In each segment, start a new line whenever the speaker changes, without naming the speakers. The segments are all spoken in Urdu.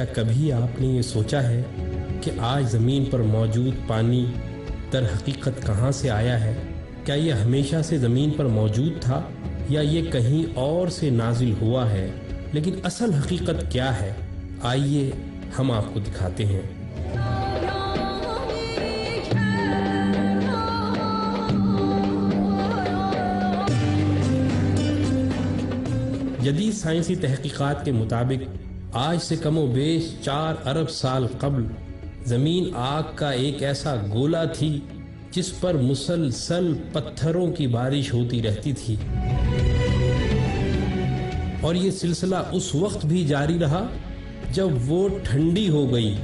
کیا کبھی آپ نے یہ سوچا ہے کہ آج زمین پر موجود پانی در حقیقت کہاں سے آیا ہے؟ کیا یہ ہمیشہ سے زمین پر موجود تھا یا یہ کہیں اور سے نازل ہوا ہے؟ لیکن اصل حقیقت کیا ہے؟ آئیے ہم آپ کو دکھاتے ہیں۔ جدید سائنسی تحقیقات کے مطابق آج سے کم و بیش 4 ارب سال قبل زمین آگ کا ایک ایسا گولا تھی جس پر مسلسل پتھروں کی بارش ہوتی رہتی تھی، اور یہ سلسلہ اس وقت بھی جاری رہا جب وہ ٹھنڈی ہو گئی۔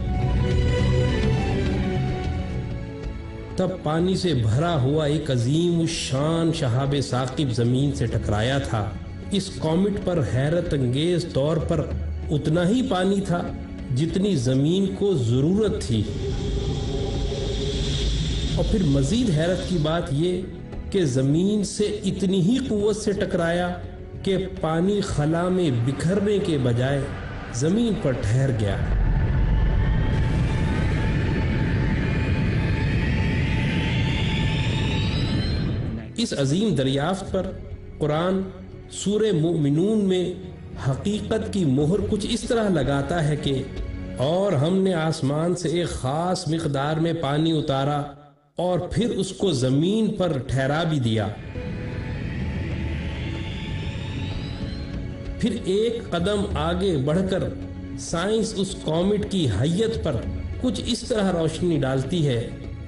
تب پانی سے بھرا ہوا ایک عظیم الشان شہاب ثاقب زمین سے ٹکرایا تھا۔ اس کومیٹ پر حیرت انگیز طور پر اتنا ہی پانی تھا جتنی زمین کو ضرورت تھی، اور پھر مزید حیرت کی بات یہ کہ زمین سے اتنی ہی قوت سے ٹکرایا کہ پانی خلا میں بکھرنے کے بجائے زمین پر ٹھہر گیا۔ اس عظیم دریافت پر قرآن سورہ مومنون میں حقیقت کی مہر کچھ اس طرح لگاتا ہے کہ اور ہم نے آسمان سے ایک خاص مقدار میں پانی اتارا اور پھر اس کو زمین پر ٹھہرا بھی دیا۔ پھر ایک قدم آگے بڑھ کر سائنس اس کومیٹ کی حیت پر کچھ اس طرح روشنی ڈالتی ہے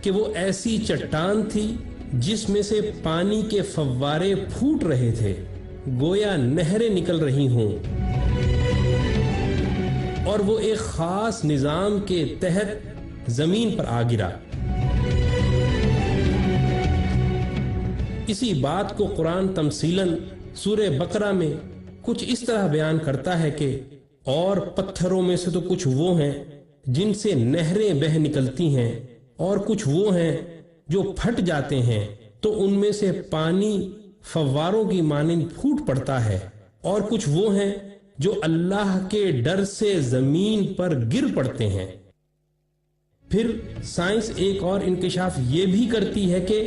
کہ وہ ایسی چٹان تھی جس میں سے پانی کے فوارے پھوٹ رہے تھے، گویا نہریں نکل رہی ہوں، اور وہ ایک خاص نظام کے تحت زمین پر آ گرا۔ اسی بات کو قرآن تمثیلاً سورہ بقرہ میں کچھ اس طرح بیان کرتا ہے کہ اور پتھروں میں سے تو کچھ وہ ہیں جن سے نہریں بہہ نکلتی ہیں، اور کچھ وہ ہیں جو پھٹ جاتے ہیں تو ان میں سے پانی فواروں کی مانند پھوٹ پڑتا ہے، اور کچھ وہ ہیں جو اللہ کے ڈر سے زمین پر گر پڑتے ہیں۔ پھر سائنس ایک اور انکشاف یہ بھی کرتی ہے کہ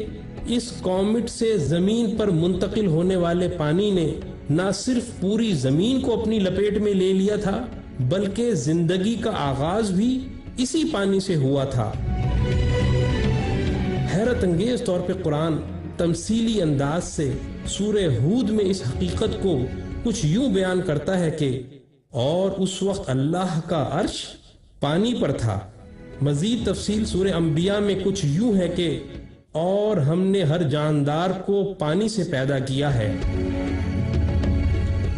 اس کومیٹ سے زمین پر منتقل ہونے والے پانی نے نہ صرف پوری زمین کو اپنی لپیٹ میں لے لیا تھا بلکہ زندگی کا آغاز بھی اسی پانی سے ہوا تھا۔ حیرت انگیز طور پہ قرآن تمثیلی انداز سے سورہ ہود میں اس حقیقت کو کچھ یوں بیان کرتا ہے کہ اور اس وقت اللہ کا عرش پانی پر تھا۔ مزید تفصیل سورہ انبیاء میں کچھ یوں ہے کہ اور ہم نے ہر جاندار کو پانی سے پیدا کیا ہے۔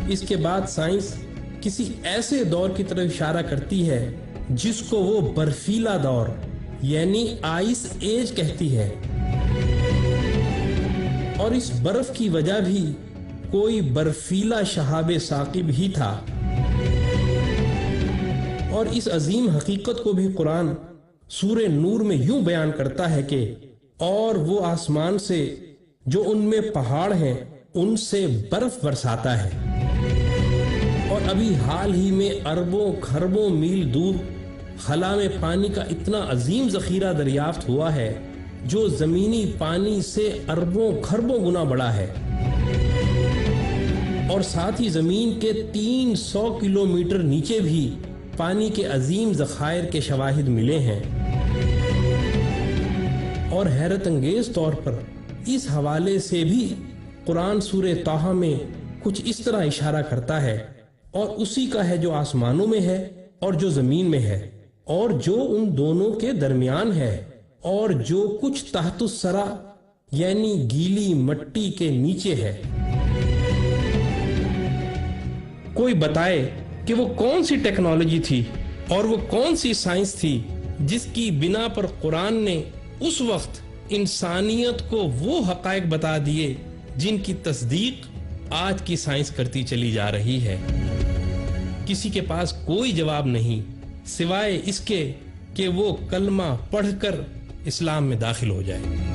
اس کے بعد سائنس کسی ایسے دور کی طرف اشارہ کرتی ہے جس کو وہ برفیلا دور یعنی آئس ایج کہتی ہے، اور اس برف کی وجہ بھی کوئی برفیلا شہاب ثاقب ہی تھا۔ اور اس عظیم حقیقت کو بھی قرآن سورہ نور میں یوں بیان کرتا ہے کہ اور وہ آسمان سے جو ان میں پہاڑ ہیں ان سے برف برساتا ہے، اور ابھی حال ہی میں اربوں کھربوں میل دور خلا میں پانی کا اتنا عظیم ذخیرہ دریافت ہوا ہے جو زمینی پانی سے اربوں کھربوں گنا بڑا ہے، اور ساتھ ہی زمین کے 300 کلومیٹر نیچے بھی پانی کے عظیم ذخائر کے شواہد ملے ہیں۔ اور حیرت انگیز طور پر اس حوالے سے بھی قرآن سورہ طٰہٰ میں کچھ اس طرح اشارہ کرتا ہے، اور اسی کا ہے جو آسمانوں میں ہے اور جو زمین میں ہے اور جو ان دونوں کے درمیان ہے اور جو کچھ تحت الثری یعنی گیلی مٹی کے نیچے ہے۔ کوئی بتائے کہ وہ کون سی ٹیکنالوجی تھی اور وہ کون سی سائنس تھی جس کی بنا پر قرآن نے اس وقت انسانیت کو وہ حقائق بتا دیے جن کی تصدیق آج کی سائنس کرتی چلی جا رہی ہے۔ کسی کے پاس کوئی جواب نہیں سوائے اس کے کہ وہ کلمہ پڑھ کر اسلام میں داخل ہو جائے۔